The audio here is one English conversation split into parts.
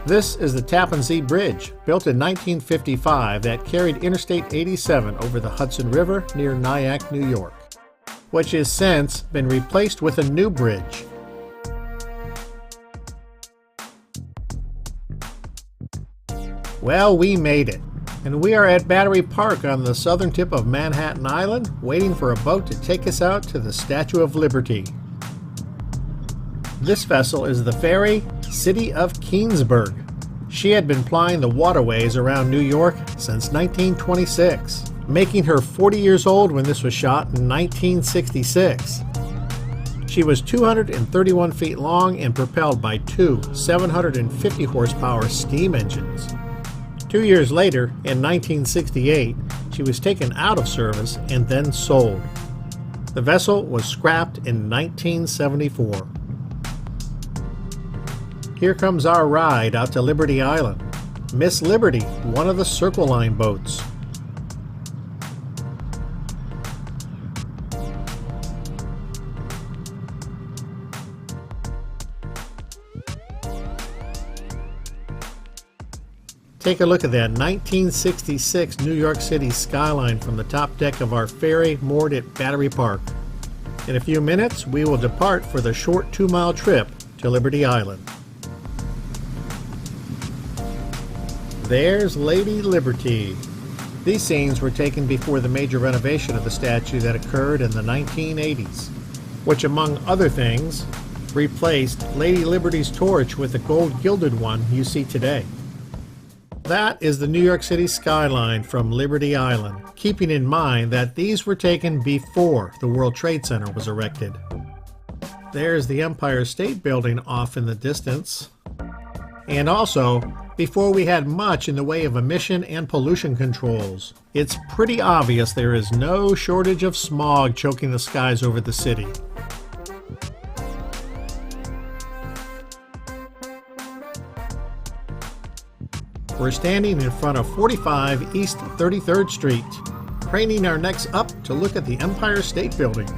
This is the Tappan Zee Bridge, built in 1955, that carried Interstate 87 over the Hudson River near Nyack, New York, which has since been replaced with a new bridge. Well, we made it, and we are at Battery Park on the southern tip of Manhattan Island, waiting for a boat to take us out to the Statue of Liberty. This vessel is the ferry City of Keansburg. She had been plying the waterways around New York since 1926, making her 40 years old when this was shot in 1966. She was 231 feet long and propelled by two 750 horsepower steam engines. 2 years later, in 1968, she was taken out of service and then sold. The vessel was scrapped in 1974. Here comes our ride out to Liberty Island. Miss Liberty, one of the Circle Line boats. Take a look at that 1966 New York City skyline from the top deck of our ferry moored at Battery Park. In a few minutes, we will depart for the short 2-mile trip to Liberty Island. There's Lady Liberty. These scenes were taken before the major renovation of the statue that occurred in the 1980s, which, among other things, replaced Lady Liberty's torch with the gold gilded one you see today. That is the New York City skyline from Liberty Island, keeping in mind that these were taken before the World Trade Center was erected. There's the Empire State Building off in the distance. And also, before we had much in the way of emission and pollution controls. It's pretty obvious there is no shortage of smog choking the skies over the city. We're standing in front of 45 East 33rd Street, craning our necks up to look at the Empire State Building.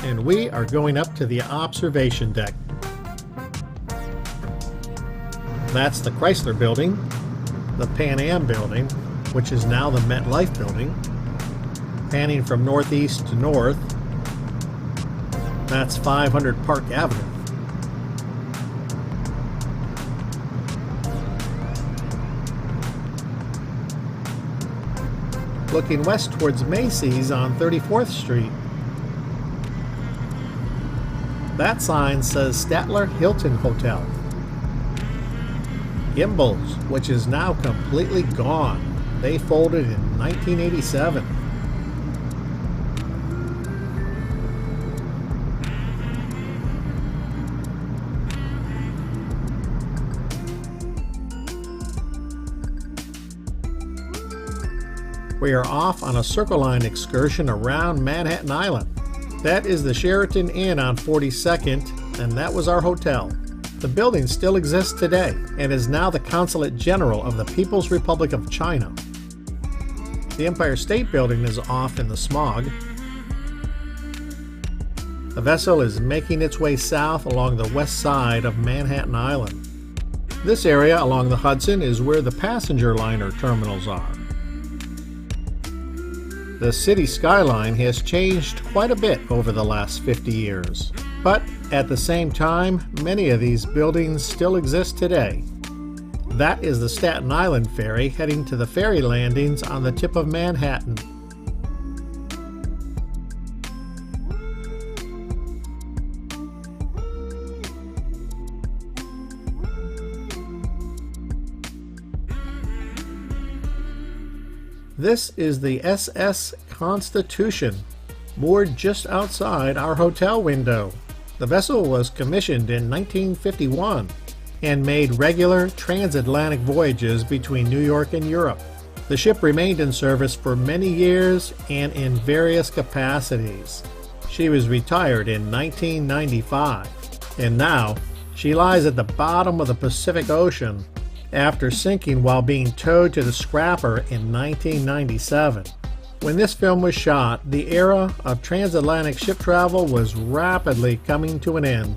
And we are going up to the observation deck. That's the Chrysler Building, the Pan Am Building, which is now the MetLife Building. Panning from northeast to north, that's 500 Park Avenue. Looking west towards Macy's on 34th Street. That sign says Statler Hilton Hotel. Gimbals, which is now completely gone. They folded in 1987. We are off on a Circle Line excursion around Manhattan Island. That is the Sheraton Inn on 42nd, and that was our hotel. The building still exists today and is now the Consulate General of the People's Republic of China. The Empire State Building is off in the smog. The vessel is making its way south along the west side of Manhattan Island. This area along the Hudson is where the passenger liner terminals are. The city skyline has changed quite a bit over the last 50 years. But at the same time, many of these buildings still exist today. That is the Staten Island Ferry heading to the ferry landings on the tip of Manhattan. This is the SS Constitution, moored just outside our hotel window. The vessel was commissioned in 1951 and made regular transatlantic voyages between New York and Europe. The ship remained in service for many years and in various capacities. She was retired in 1995, and now she lies at the bottom of the Pacific Ocean after sinking while being towed to the scrapper in 1997. When this film was shot, the era of transatlantic ship travel was rapidly coming to an end.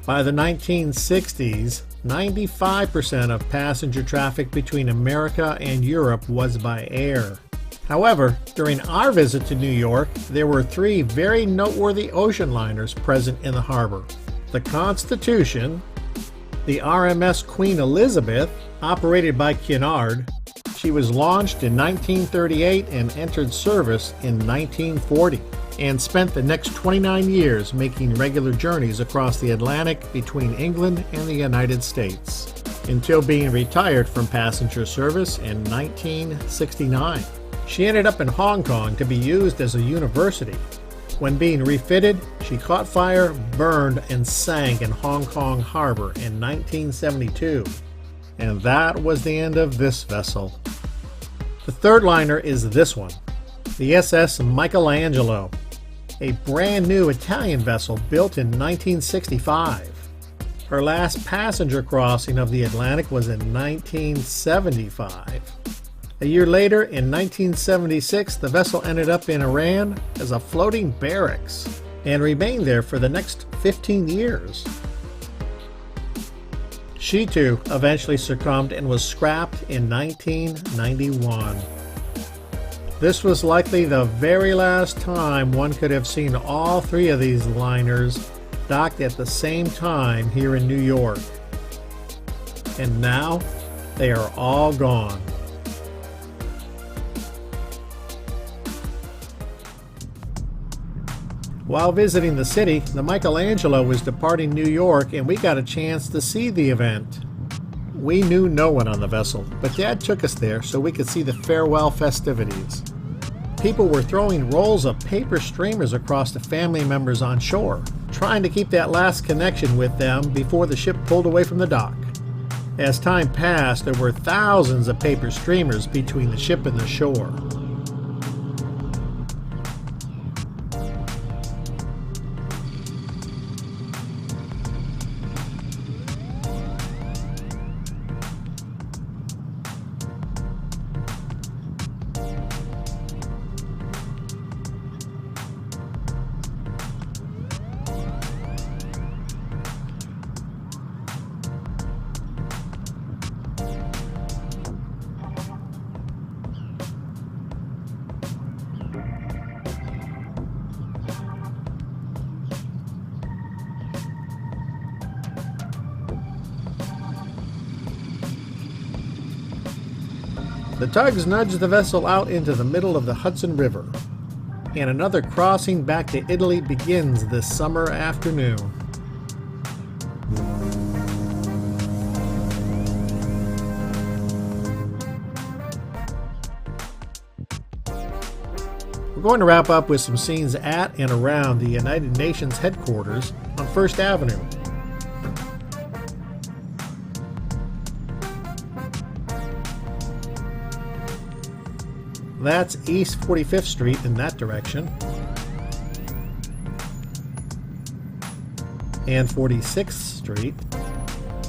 By the 1960s, 95% of passenger traffic between America and Europe was by air. However, during our visit to New York, there were three very noteworthy ocean liners present in the harbor: the Constitution, the RMS Queen Elizabeth, operated by Cunard. She was launched in 1938 and entered service in 1940, and spent the next 29 years making regular journeys across the Atlantic between England and the United States, until being retired from passenger service in 1969. She ended up in Hong Kong to be used as a university. When being refitted, she caught fire, burned, and sank in Hong Kong Harbor in 1972. And that was the end of this vessel. The third liner is this one, the SS Michelangelo, a brand new Italian vessel built in 1965. Her last passenger crossing of the Atlantic was in 1975. A year later, in 1976, the vessel ended up in Iran as a floating barracks and remained there for the next 15 years. She too eventually succumbed and was scrapped in 1991. This was likely the very last time one could have seen all three of these liners docked at the same time here in New York. And now they are all gone. While visiting the city, the Michelangelo was departing New York and we got a chance to see the event. We knew no one on the vessel, but Dad took us there so we could see the farewell festivities. People were throwing rolls of paper streamers across to family members on shore, trying to keep that last connection with them before the ship pulled away from the dock. As time passed, there were thousands of paper streamers between the ship and the shore. The tugs nudged the vessel out into the middle of the Hudson River, and another crossing back to Italy begins this summer afternoon. We're going to wrap up with some scenes at and around the United Nations headquarters on First Avenue. That's East 45th Street in that direction, and 46th Street.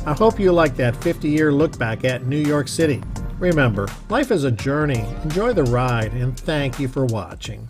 I hope you like that 50-year look back at New York City. Remember, life is a journey. Enjoy the ride, and thank you for watching.